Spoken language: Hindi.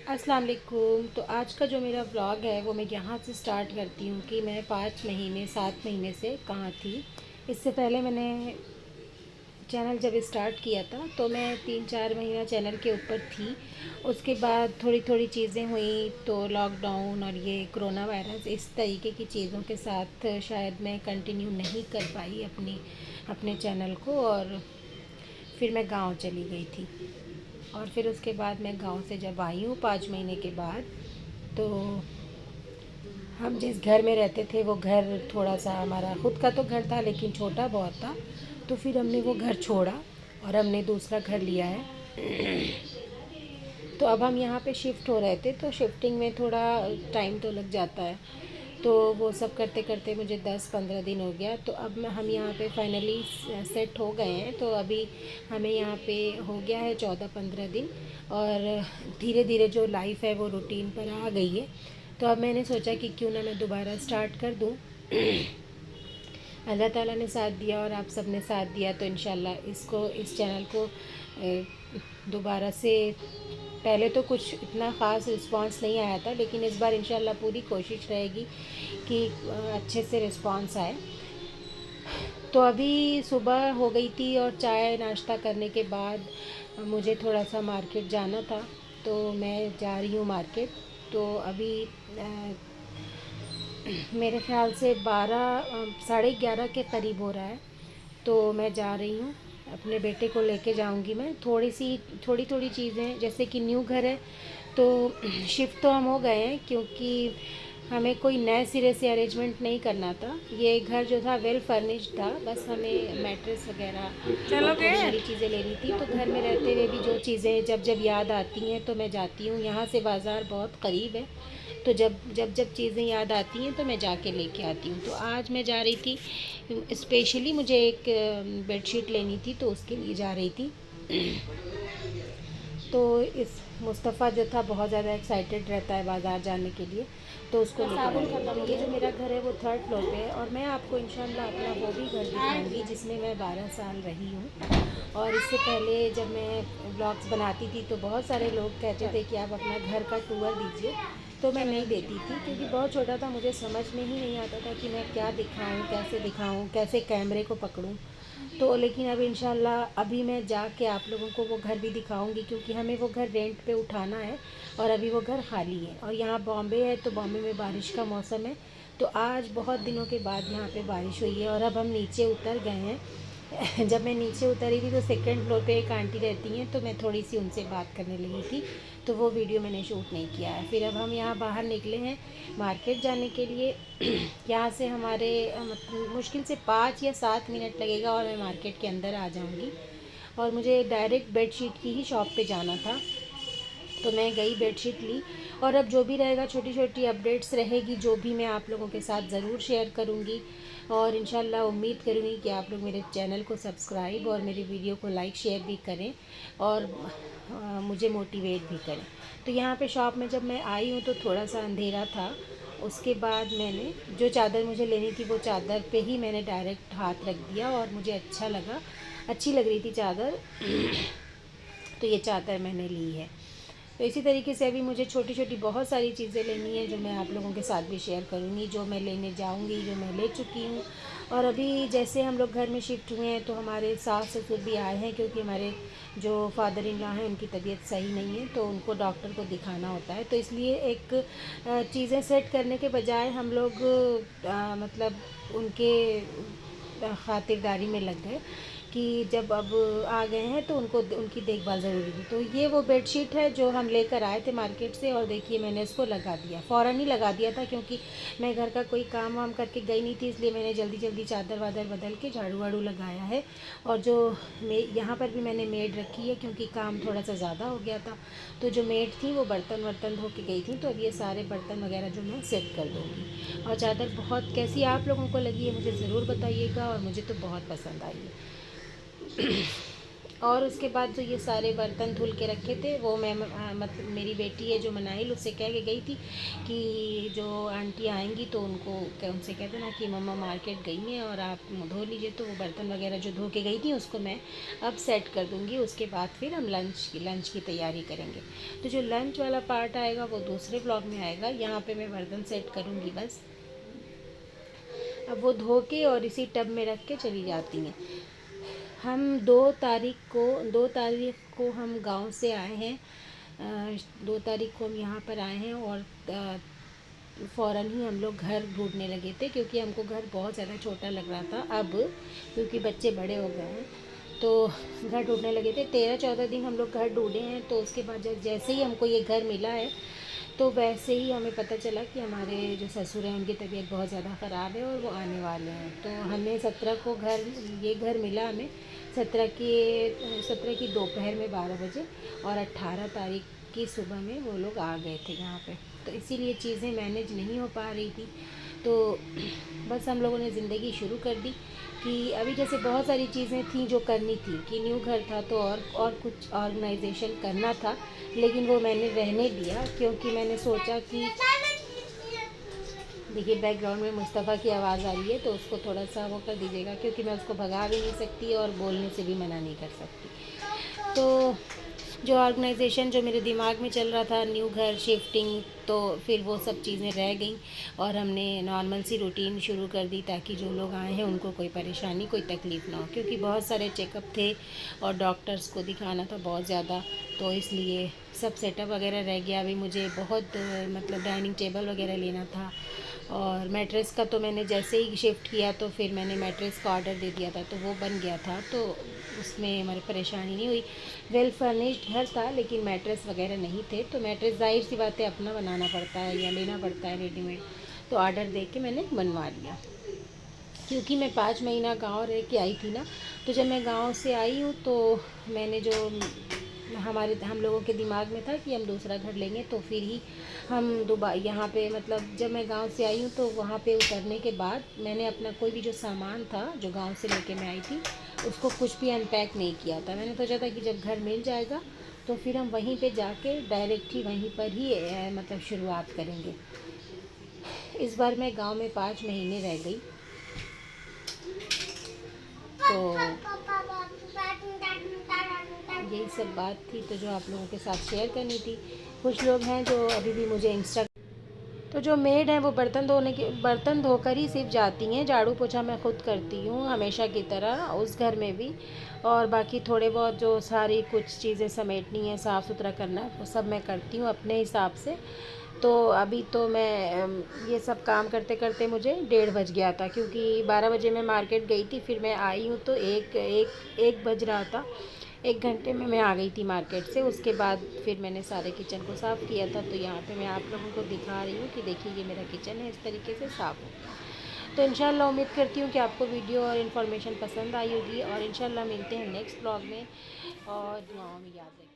अस्सलाम वालेकुम। तो आज का जो मेरा व्लॉग है वो मैं यहाँ से स्टार्ट करती हूँ कि मैं 7 महीने से कहाँ थी। इससे पहले मैंने चैनल जब स्टार्ट किया था तो मैं 3-4 महीना चैनल के ऊपर थी। उसके बाद थोड़ी थोड़ी चीज़ें हुई तो लॉकडाउन और ये कोरोना वायरस इस तरीके की चीज़ों के साथ शायद मैं कंटिन्यू नहीं कर पाई अपने चैनल को, और फिर मैं गांव चली गई थी। और फिर उसके बाद मैं गांव से जब आई हूँ 5 महीने के बाद, तो हम जिस घर में रहते थे वो घर थोड़ा सा, हमारा खुद का तो घर था लेकिन छोटा बहुत था। तो फिर हमने वो घर छोड़ा और हमने दूसरा घर लिया है। तो अब हम यहाँ पे शिफ्ट हो रहे थे, तो शिफ्टिंग में थोड़ा टाइम तो लग जाता है। तो वो सब करते करते मुझे 10-15 दिन हो गया। तो अब हम यहाँ पे फाइनली सेट हो गए हैं। तो अभी हमें यहाँ पे हो गया है 14-15 दिन, और धीरे धीरे जो लाइफ है वो रूटीन पर आ गई है। तो अब मैंने सोचा कि क्यों ना मैं दोबारा स्टार्ट कर दूँ। अल्लाह ताला ने साथ दिया और आप सब ने साथ दिया, तो इंशाल्लाह इस चैनल को दोबारा से, पहले तो कुछ इतना ख़ास रिस्पांस नहीं आया था, लेकिन इस बार इंशाल्लाह पूरी कोशिश रहेगी कि अच्छे से रिस्पांस आए। तो अभी सुबह हो गई थी और चाय नाश्ता करने के बाद मुझे थोड़ा सा मार्केट जाना था, तो मैं जा रही हूँ मार्केट। तो अभी मेरे ख़्याल से 11 साढ़े 11 के करीब हो रहा है। तो मैं जा रही हूँ, अपने बेटे को लेके जाऊँगी। मैं थोड़ी थोड़ी चीज़ें, जैसे कि न्यू घर है तो शिफ्ट तो हम हो गए हैं, क्योंकि हमें कोई नए सिरे से अरेंजमेंट नहीं करना था। ये घर जो था वेल फर्निश्ड था, बस हमें मैट्रेस वगैरह और थोड़ी सारी चीज़ें लेनी थी। तो घर में रहते हुए भी जो चीज़ें जब जब याद आती हैं तो मैं जाती हूँ। यहाँ से बाज़ार बहुत करीब है, तो जब चीज़ें याद आती हैं तो मैं जाके लेके आती हूँ। तो आज मैं जा रही थी, स्पेशली मुझे एक बेडशीट लेनी थी तो उसके लिए जा रही थी। तो इस मुस्तफ़ा जो था बहुत ज़्यादा एक्साइटेड रहता है बाज़ार जाने के लिए, तो उसको लेकर ये जो मेरा घर है वो 3rd फ्लोर पे है। और मैं आपको इंशाल्लाह अपना वो भी घर दिखाऊंगी जिसमें मैं 12 साल रही हूँ। और इससे पहले जब मैं ब्लॉग्स बनाती थी तो बहुत सारे लोग कहते थे कि आप अपना घर का टूर दीजिए, तो मैं नहीं देती थी क्योंकि बहुत छोटा था, मुझे समझ में ही नहीं आता था कि मैं क्या दिखाऊं, कैसे कैमरे को पकड़ूं। तो लेकिन अब इंशाल्लाह अभी मैं जाके आप लोगों को वो घर भी दिखाऊंगी, क्योंकि हमें वो घर रेंट पे उठाना है और अभी वो घर खाली है। और यहाँ बॉम्बे है तो बॉम्बे में बारिश का मौसम है, तो आज बहुत दिनों के बाद यहाँ पे बारिश हुई है। और अब हम नीचे उतर गए हैं। जब मैं नीचे उतरी थी तो 2nd फ्लोर पे एक आंटी रहती हैं, तो मैं थोड़ी सी उनसे बात करने लगी थी, तो वो वीडियो मैंने शूट नहीं किया है। फिर अब हम यहाँ बाहर निकले हैं मार्केट जाने के लिए। यहाँ से हमारे मतलब मुश्किल से 5 या 7 मिनट लगेगा और मैं मार्केट के अंदर आ जाऊँगी। और मुझे डायरेक्ट बेडशीट की ही शॉप पे जाना था, तो मैं गई, बेडशीट ली। और अब जो भी रहेगा, छोटी छोटी अपडेट्स रहेगी जो भी मैं आप लोगों के साथ ज़रूर शेयर करूँगी। और इंशाल्लाह उम्मीद करूँगी कि आप लोग मेरे चैनल को सब्सक्राइब और मेरी वीडियो को लाइक शेयर भी करें और मुझे मोटिवेट भी करें। तो यहाँ पे शॉप में जब मैं आई हूँ तो थोड़ा सा अंधेरा था। उसके बाद मैंने जो चादर मुझे लेनी थी वो चादर पे ही मैंने डायरेक्ट हाथ रख दिया और मुझे अच्छा लगा, अच्छी लग रही थी चादर। तो ये चादर मैंने ली है। तो इसी तरीके से अभी मुझे छोटी छोटी बहुत सारी चीज़ें लेनी है जो मैं आप लोगों के साथ भी शेयर करूँगी, जो मैं लेने जाऊँगी, जो मैं ले चुकी हूँ। और अभी जैसे हम लोग घर में शिफ्ट हुए हैं तो हमारे सास ससुर भी आए हैं, क्योंकि हमारे जो फादर इन लॉ हैं उनकी तबीयत सही नहीं है, तो उनको डॉक्टर को दिखाना होता है। तो इसलिए एक चीज़ें सेट करने के बजाय हम लोग मतलब उनके ख़ातिरदारी में लग गए कि जब अब आ गए हैं तो उनको उनकी देखभाल ज़रूरी थी। तो ये वो बेडशीट है जो हम लेकर आए थे मार्केट से, और देखिए मैंने इसको लगा दिया, फ़ौरन ही लगा दिया था, क्योंकि मैं घर का कोई काम वाम करके गई नहीं थी, इसलिए मैंने जल्दी जल्दी चादर वादर बदल के झाड़ू वाड़ू लगाया है। और जो यहाँ पर भी मैंने मेड रखी है, क्योंकि काम थोड़ा सा ज़्यादा हो गया था। तो जो मेड थी वो बर्तन वर्तन धो के गई थी, तो अब ये सारे बर्तन वगैरह जो मैं सेट कर दूँगी। और चादर बहुत कैसी आप लोगों को लगी है मुझे ज़रूर बताइएगा, और मुझे तो बहुत पसंद आई है। और उसके बाद जो ये सारे बर्तन धुल के रखे थे वो मैं मतलब मेरी बेटी है जो मनाइल, उससे कह के गई थी कि जो आंटी आएंगी तो उनसे कह देना कि मम्मा मार्केट गई हैं और आप धो लीजिए। तो वो बर्तन वगैरह जो धो के गई थी उसको मैं अब सेट कर दूँगी। उसके बाद फिर हम लंच की तैयारी करेंगे। तो जो लंच वाला पार्ट आएगा वो दूसरे ब्लॉग में आएगा। यहाँ पर मैं बर्तन सेट करूँगी बस। अब वो धो के और इसी टब में रख के चली जाती हैं। हम 2 तारीख को हम गांव से आए हैं। 2 तारीख को हम यहाँ पर आए हैं और फ़ौरन ही हम लोग घर ढूंढने लगे थे, क्योंकि हमको घर बहुत ज़्यादा छोटा लग रहा था। अब क्योंकि बच्चे बड़े हो गए हैं तो घर ढूंढने लगे थे। 13-14 दिन हम लोग घर ढूंढे हैं। तो उसके बाद जैसे ही हमको ये घर मिला है तो वैसे ही हमें पता चला कि हमारे जो ससुर हैं उनकी तबीयत बहुत ज़्यादा ख़राब है और वो आने वाले हैं। तो हमें 17 को ये घर मिला हमें 17 की दोपहर में 12 बजे, और 18 तारीख की सुबह में वो लोग आ गए थे यहाँ पे। तो इसीलिए चीज़ें मैनेज नहीं हो पा रही थी। तो बस हम लोगों ने ज़िंदगी शुरू कर दी कि अभी जैसे बहुत सारी चीज़ें थी जो करनी थी कि न्यू घर था तो और कुछ ऑर्गेनाइजेशन करना था, लेकिन वो मैंने रहने दिया क्योंकि मैंने सोचा कि देखिए बैकग्राउंड में मुस्तफ़ा की आवाज़ आ रही है तो उसको थोड़ा सा वो कर दीजिएगा, क्योंकि मैं उसको भगा भी नहीं सकती और बोलने से भी मना नहीं कर सकती। तो जो ऑर्गेनाइजेशन जो मेरे दिमाग में चल रहा था न्यू घर शिफ्टिंग, तो फिर वो सब चीज़ें रह गई और हमने नॉर्मल सी रूटीन शुरू कर दी ताकि जो लोग आए हैं उनको कोई परेशानी कोई तकलीफ़ ना हो, क्योंकि बहुत सारे चेकअप थे और डॉक्टर्स को दिखाना था बहुत ज़्यादा। तो इसलिए सब सेटअप वगैरह रह गया। अभी मुझे बहुत मतलब डाइनिंग टेबल वगैरह लेना था, और मैट्रेस का तो मैंने जैसे ही शिफ्ट किया तो फिर मैंने मैट्रेस का ऑर्डर दे दिया था तो वो बन गया था। तो उसमें हमारी परेशानी नहीं हुई। वेल फर्निश्ड घर था लेकिन मैट्रेस वगैरह नहीं थे। तो मैट्रेस ज़ाहिर सी बात है अपना बनाना पड़ता है या लेना पड़ता है रेडीमेड। तो ऑर्डर दे के मैंने बनवा लिया, क्योंकि मैं 5 महीना गांव रह के आई थी ना। तो जब मैं गांव से आई हूँ तो मैंने जो हम लोगों के दिमाग में था कि हम दूसरा घर लेंगे तो फिर ही हम दोबारा यहाँ पे, मतलब जब मैं गांव से आई हूँ तो वहाँ पे उतरने के बाद मैंने अपना कोई भी जो सामान था जो गांव से लेके मैं आई थी उसको कुछ भी अनपैक नहीं किया था। मैंने सोचा था कि जब घर मिल जाएगा तो फिर हम वहीं पे जाके डायरेक्ट ही वहीं पर ही मतलब शुरुआत करेंगे। इस बार मैं गांव में 5 महीने रह गई। तो यही सब बात थी तो जो आप लोगों के साथ शेयर करनी थी। कुछ लोग हैं जो अभी भी मुझे तो जो मेड हैं वो बर्तन धोकर ही सिर्फ जाती हैं। झाड़ू पोछा मैं खुद करती हूँ हमेशा की तरह उस घर में भी, और बाकी थोड़े बहुत जो सारी कुछ चीज़ें समेटनी है साफ़ सुथरा करना है वो सब मैं करती हूँ अपने हिसाब से। तो अभी तो मैं ये सब काम करते करते मुझे 1:30 बज गया था, क्योंकि 12 बजे मैं मार्केट गई थी। फिर मैं आई हूँ तो एक बज रहा था। 1 घंटे में मैं आ गई थी मार्केट से। उसके बाद फिर मैंने सारे किचन को साफ़ किया था। तो यहाँ पे मैं आप लोगों को दिखा रही हूँ कि देखिए ये मेरा किचन है, इस तरीके से साफ़ हो। तो इंशाल्लाह उम्मीद करती हूँ कि आपको वीडियो और इन्फॉर्मेशन पसंद आई होगी, और इंशाल्लाह मिलते हैं नेक्स्ट ब्लॉग में, और दुआओं में याद रखें।